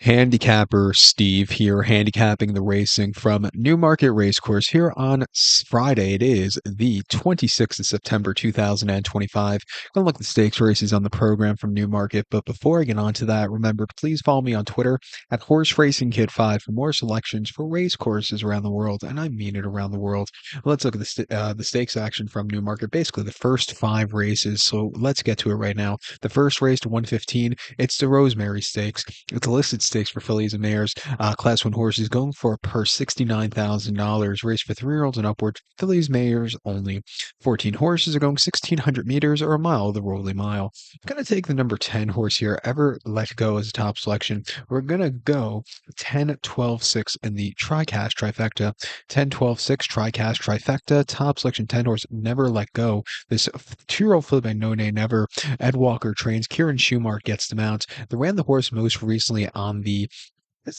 Handicapper Steve here, handicapping the racing from Newmarket Racecourse here on Friday. It is the 26th of September 2025. Gonna look at the stakes races on the program from Newmarket, but before I get on to that, remember, please follow me on Twitter at Horse Racing Kid 5 for more selections for race courses around the world, and I mean it around the world. Let's look at the stakes action from Newmarket, basically the first five races. So let's get to it right now. The first race to 115, it's the Rosemary Stakes. It's a listed stakes for fillies and mares. Class 1 horses going for a purse $69,000. Race for 3-year-olds and upward. Fillies, mares only. 14 horses are going 1,600 meters or a mile, the Rolly Mile. I'm going to take the number 10 horse here, Ever Let Go, as a top selection. We're going to go 10, 12, 6 in the TriCash trifecta. 10, 12, 6 TriCash trifecta. Top selection 10 horse, Never Let Go. This 2-year-old filly by No Name Never. Ed Walker trains. Kieran Schumart gets the mount. They ran the horse most recently on the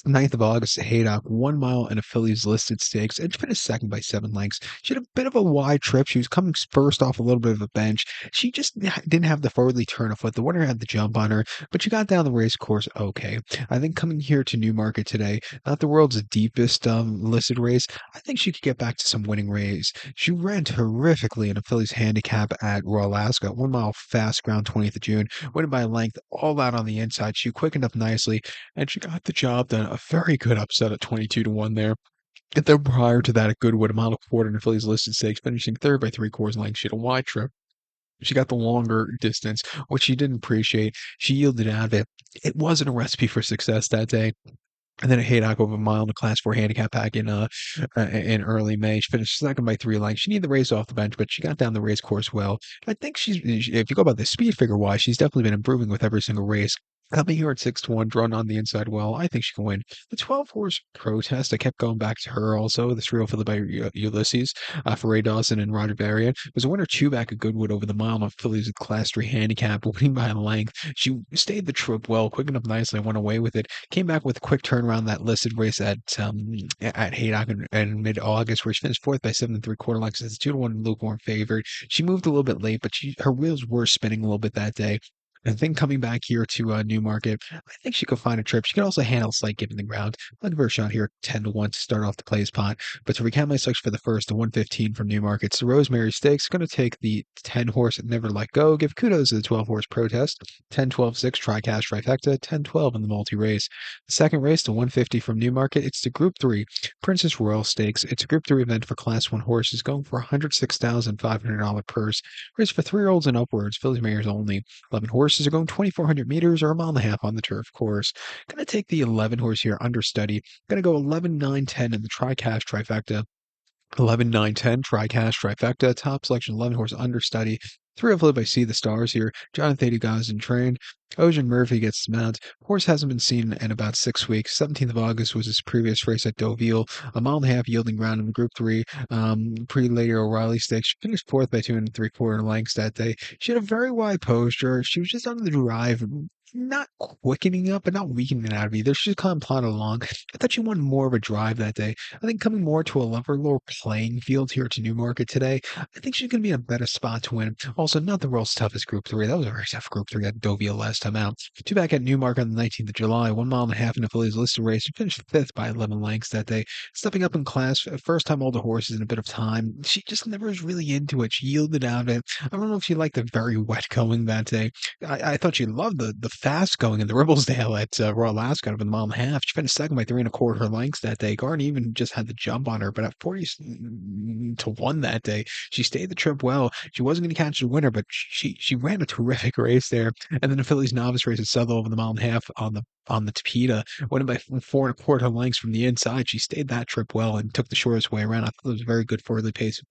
9th of August at Haydock, 1 mile in a filly's listed stakes, and she finished second by 7 lengths. She had a bit of a wide trip. She was coming first off a little bit of a bench. She just didn't have the forwardly turn of foot. The winner had the jump on her, but she got down the race course okay. I think coming here to Newmarket today, not the world's deepest listed race, I think she could get back to some winning ways. She ran terrifically in a filly's handicap at Royal Alaska, 1 mile fast ground, 20th of June, winning by a length, all out on the inside. She quickened up nicely, and she got the job done. A very good upset at 22-1 there. And then prior to that, at Goodwood, a mile and a quarter in the Phillies listed stakes, finishing third by 3/4 lengths. She had a wide trip. She got the longer distance, which she didn't appreciate. She yielded out of it. It wasn't a recipe for success that day. And then at Haydock, over a mile in the Class 4 handicap pack in early May. She finished second by 3 lengths. She needed the race off the bench, but she got down the race course well. I think if you go about the speed figure wise, she's definitely been improving with every single race. Coming here at 6-1, drawn on the inside well, I think she can win. The 12 horse protest, I kept going back to her also. This real filly by Ulysses for Ray Dawson and Roger Varian. Was a winner two back at Goodwood over the mile on Phillies with Class 3 handicap, winning by a length. She stayed the trip well, quickened up nicely, went away with it. Came back with a quick turnaround that listed race at Haydock in mid-August, where she finished fourth by 7 3/4 lengths. It's a 2-1 lukewarm favorite. She moved a little bit late, but her wheels were spinning a little bit that day. I think coming back here to Newmarket, I think she could find a trip. She can also handle slight given the ground. I'll give her a shot here, 10-1 to start off the plays pot. But to recap my selection for the first, the 115 from Newmarket, it's the Rosemary Stakes. Going to take the 10 horse Never Let Go. Give kudos to the 12 horse Protest. 10, 12, 6 TriCash trifecta. 10, 12 in the multi race. The second race, the 150 from Newmarket, it's the Group 3 Princess Royal Stakes. It's a Group 3 event for Class 1 horses, going for a $106,500 purse. Race for 3-year-olds and upwards. Fillies mares only. 11 horses are going 2,400 meters or a mile and a half on the turf course. Going to take the 11 horse here, understudy. Going to go 11, 9, 10 in the TriCash trifecta. 11, 9, 10 TriCash trifecta. Top selection 11 horse understudy. 3 of by See the Stars here. Jonathan Dugazin trained. Ocean Murphy gets the mount. Horse hasn't been seen in about 6 weeks. 17th of August was his previous race at Deauville. A mile and a half yielding ground in the Group 3 pre-Lady O'Reilly Stakes. She finished fourth by 2 3/4 lengths that day. She had a very wide posture. She was just on the drive, not quickening up, but not weakening out of either. She just kind of plodded along. I thought she wanted more of a drive that day. I think coming more to a lower playing field here to Newmarket today, I think she's going to be in a better spot to win. Also, not the world's toughest Group 3. That was a very tough Group 3 at Deauville last time out. Two back at Newmarket on the 19th of July, 1 mile and a half in a filly's listed race. She finished fifth by 11 lengths that day. Stepping up in class, first time older horses in a bit of time. She just never was really into it. She yielded out of it. I don't know if she liked the very wet going that day. I thought she loved the fast going in the Ribblesdale at Royal Alaska over the mile and a half. She finished second by 3 1/4 lengths that day. Garden even just had the jump on her, but at 40-1 that day, she stayed the trip well. She wasn't going to catch the winner, but she ran a terrific race there. And then the Phillies novice race at Southwell over the mile and a half on the Tapeta, winning by 4 1/4 lengths from the inside. She stayed that trip well and took the shortest way around. I thought it was a very good forwardly paced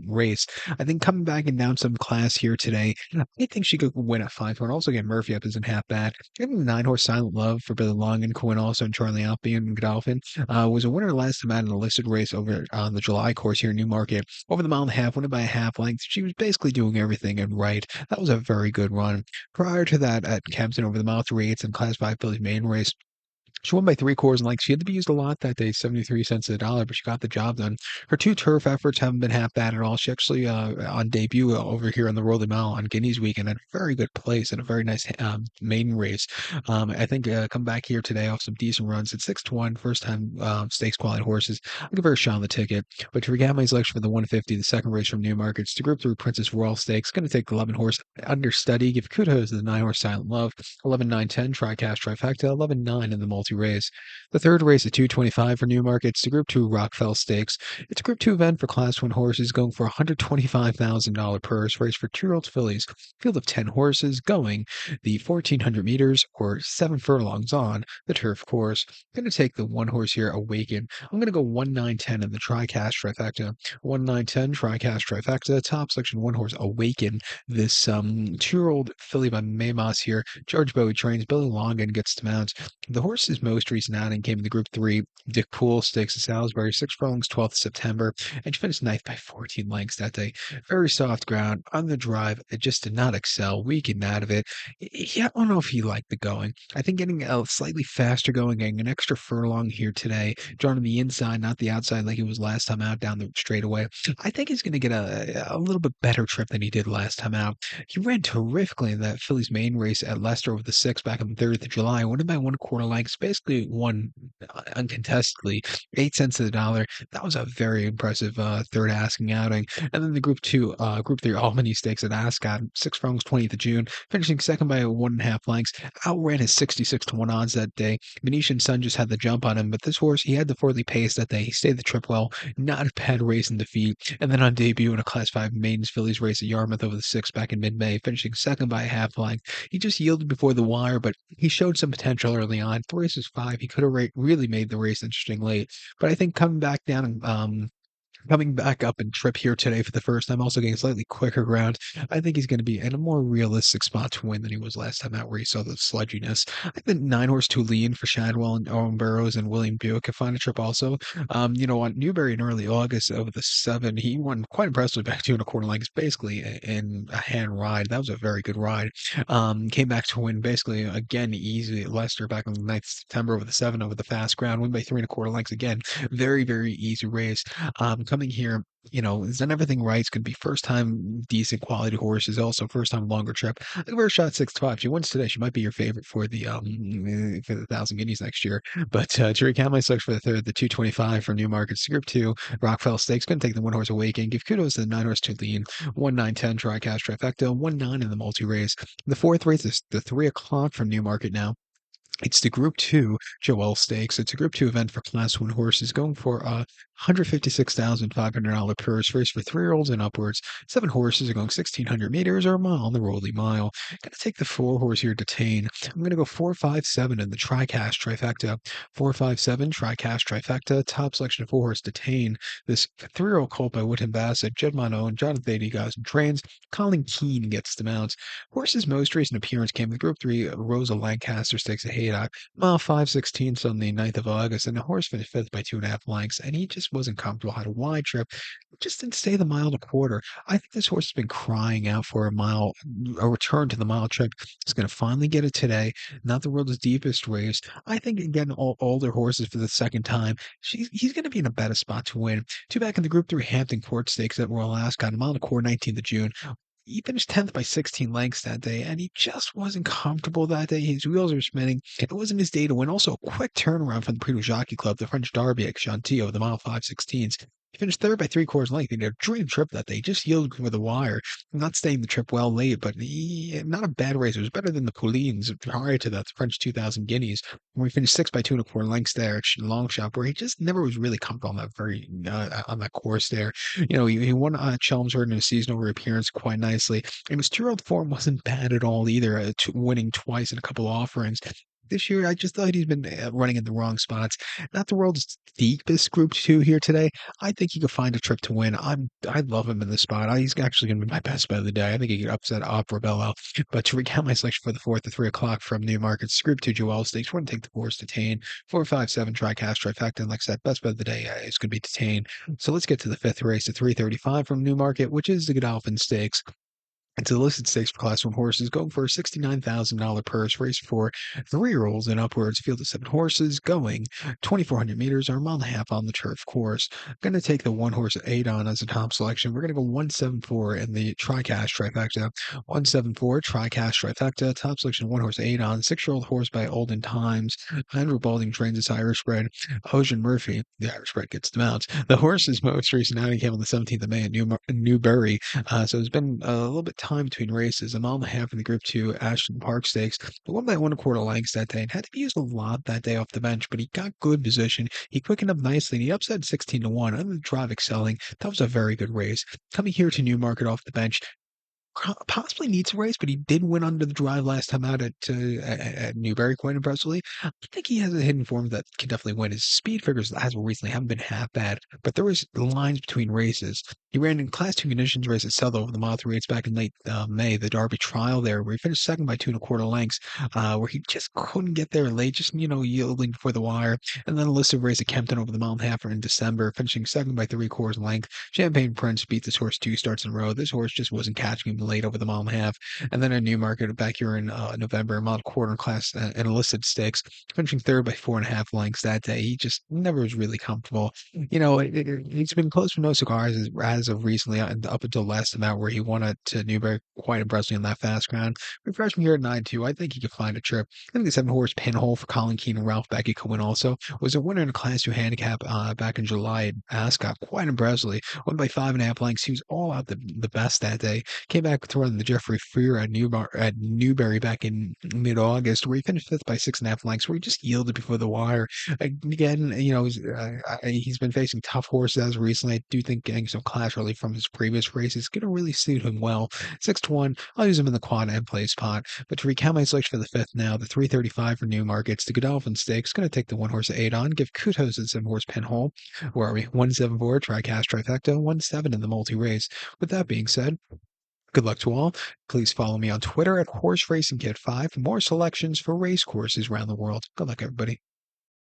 race. I think coming back and down some class here today, I think she could win at 5-1. Also get Murphy up isn't half bad. Even the 9 horse Silent Love for Billy Long and Quinn also and Charlie Albion and Godolphin was a winner last time out in a listed race over on the July course here in Newmarket. Over the mile and a half, winning by a half length. She was basically doing everything and right. That was a very good run. Prior to that, at Kempton over the mile 3/8 in Class 5 Billy's main race, She won by 3 quarters, and like she had to be used a lot that day, 73 cents to the dollar, but she got the job done. Her two turf efforts haven't been half bad at all. She actually, on debut over here on the Rolling Mile on Guineas weekend, had a very good place and a very nice maiden race. I think come back here today off some decent runs at 6-1, first time stakes quality horses. I'll give her a shot on the ticket. But to recap my selection for the 150, the second race from Newmarket, it's the Group 3 Princess Royal Stakes. Going to take the 11 horse understudy. Give kudos to the 9 horse Silent Love. 11 9 10 Tri-Cash Trifecta, 11 9 in the multi race. The third race at 225 for Newmarket, it's the Group 2 Rockfel Stakes. It's a Group 2 event for Class 1 horses going for a $125,000 purse race for 2-year-old fillies. Field of 10 horses going the 1,400 meters or 7 furlongs on the turf course. I'm going to take the one horse here, Awaken. I'm going to go 1-9-10 in the Tri-Cash Trifecta. 1-9-10 Tri-Cash Trifecta. Top selection, one horse, Awaken. This 2-year-old filly by Maymoss here. George Bowie trains. Billy Longan gets to mount. The horse's most recent outing came in the Group 3 Dick Poole Stakes at Salisbury, 6 furlongs, 12th September, and she finished ninth by 14 lengths that day. Very soft ground on the drive. It just did not excel. Weakened out of it. Yeah, I don't know if he liked the going. I think getting a slightly faster going, getting an extra furlong here today, drawn on the inside, not the outside like he was last time out down the straightaway. I think he's going to get a little bit better trip than he did last time out. He ran terrifically in that Phillies main race at Leicester over the 6 back on the 30th of July. Won it by 1/4 lengths, basically won uncontestedly, 8 cents to the dollar. That was a very impressive third asking outing. And then the Group 3 Albany Stakes at Ascot, 6 furlongs, 20th of June, finishing second by 1.5 lengths. Outran his 66 to 1 odds that day. Venetian Sun just had the jump on him, but this horse, he had the fourthly pace that day. He stayed the trip well. Not a bad race in defeat. And then on debut in a Class 5 maidens fillies race at Yarmouth over the 6 back in mid-May, finishing second by a half length. He just yielded before the wire, but he showed some potential early on. The race was 5. He could have really made the race interesting late. But I think coming back up and trip here today for the first time, also getting slightly quicker ground. I think he's going to be in a more realistic spot to win than he was last time out, where he saw the sludginess. I think 9 horse Tulane for Shadwell and Owen Burrows and William Buick can find a trip also. On Newbury in early August over the 7, he won quite impressively back 2.25 lengths, basically in a hand ride. That was a very good ride. Came back to win basically again easy at Leicester back on the 9th of September over the 7 over the fast ground, win by 3.25 lengths again. Very, very easy race. Coming here, has done everything right. It's going to be first time decent quality horses, also first time longer trip. I give her a shot 6-5. She wins today. She might be your favorite for the 1,000 guineas next year. But to recap my selection for the third, the 225 from Newmarket, Group 2, Rockfel Stakes, going to take the one horse Awaken. Give kudos to the 9 horse Tulane, 1-9-10 Tri-Cash Trifecta, 1-9 in the multi race. The fourth race is the 3 o'clock from Newmarket now. It's the Group 2 Joel Stakes. It's a Group 2 event for Class 1 horses going for a $156,500 purse race for 3-year-olds and upwards. 7 horses are going 1,600 meters or a mile on the Rolly Mile. Going to take the 4 horse here, Detain. I'm going to go 4-5-7 in the Tri-Cash Trifecta. 4-5-7 Tri-Cash Trifecta. Top selection of 4 horse Detain. This 3-year-old colt by Woodham Bassett, Jed Mono, Jonathan Thady guys and trains. Colin Keane gets the mount. Horse's most recent appearance came in the Group 3 Rosa Lancaster Stakes at Haydock, mile 5/16 on the 9th of August, and the horse finished 5th by 2.5 lengths, and he just wasn't comfortable. Had a wide trip, just didn't stay the mile and a quarter. I think this horse has been crying out for a return to the mile trip. He's going to finally get it today. Not the world's deepest race. I think again, all older horses for the second time. He's going to be in a better spot to win. 2 back in the Group 3 Hampton Court Stakes at Royal Ascot, a mile and a quarter, 19th of June. He finished 10th by 16 lengths that day, and he just wasn't comfortable that day. His wheels were spinning. It wasn't his day to win. Also, a quick turnaround from the Prix du Jockey Club, the French Derby at Chantilly over the mile 5/16. He finished third by 3/4 length. He had a dream trip that day. Just yielded for the wire. Not staying the trip well late, but not a bad race. It was better than the Poulines prior to that, the French 2,000 guineas, where he finished 6 by 2.25 lengths there at Longchamp, where he just never was really comfortable on that course there. He won Chelmsford in a seasonal appearance quite nicely. And his 2-year-old form wasn't bad at all either, winning twice in a couple offerings. This year, I just thought he's been running in the wrong spots. Not the world's deepest Group 2 here today. I think he could find a trip to win. I love him in this spot. He's actually going to be my best bet of the day. I think he could upset Opera Bello. But to recount my selection for the fourth at 3 o'clock from Newmarket, Group 2 Joel Stakes, we're going to take the horse Detain. 4-5-7 Tri-Cash Trifecta. And like I said, best bet of the day is going to be Detain. So let's get to the fifth race at 3:35 from Newmarket, which is the Godolphin Stakes. It's a listed stakes for Class 1 horses, going for a $69,000 purse, race for 3-year-olds and upwards. Field of 7 horses, going 2,400 meters or a mile and a half on the turf course. Going to take the one horse Adon as a top selection. We're going to go 174 in the tri-cash trifecta. 174 tri-cash trifecta. Top selection one horse Adon, 6-year-old horse by Olden Times. Andrew Balding trains this Irish bred. Ocean Murphy, the Irish bred, gets the mount. The horse's most recent outing came on the 17th of May at Newbury. So it's been a little bit time between races. A mile and a half in the Group 2 Ashton Park Stakes. But won by 1 1/4 lengths that day and had to be used a lot that day off the bench, but he got good position. He quickened up nicely and he upset 16-1 under the drive excelling. That was a very good race. Coming here to Newmarket off the bench, possibly needs a race, but he did win under the drive last time out at Newbury quite impressively. I think he has a hidden form that can definitely win. His speed figures as of recently haven't been half bad, but there was lines between races. He ran in Class 2 conditions race at Southall over the Mile 3 race back in late May, the Derby trial there, where he finished second by 2 1/4 lengths, where he just couldn't get there late, just, yielding before the wire. And then a listed race at Kempton over the mile and a half in December, finishing second by 3/4 length. Champagne Prince beat this horse 2 starts in a row. This horse just wasn't catching him late over the mile and a half. And then a Newmarket back here in November, a mile quarter class and a listed stakes, finishing third by 4.5 lengths that day. He just never was really comfortable. He's been close for no cigars as of recently, up until last time out where he won at Newbury quite impressively on that fast ground. Refreshing here at 9-2. I think he could find a trip. I think the 7-horse Pinhole for Colin Keane and Ralph Beckett could win also. Was a winner in a Class 2 handicap back in July at Ascot quite impressively. Won by 5.5 lengths. He was all out the best that day. Came back to run the Jeffrey Freer at Newbury back in mid-August, where he finished fifth by 6.5 lengths, where he just yielded before the wire. Again, he's been facing tough horses as recently. I do think getting some class relief from his previous races is going to really suit him well. 6-1, I'll use him in the quad and play spot. But to recount my selection for the fifth now, the 335 for Newmarkets, the Godolphin Stakes, going to take the one horse Adon, give kudos to the 7-horse Pinhole. Where are we? 174, tri-cash trifecta, 1-7 in the multi-race. With that being said, good luck to all. Please follow me on Twitter at Horse Racing Kid 5 for more selections for race courses around the world. Good luck, everybody.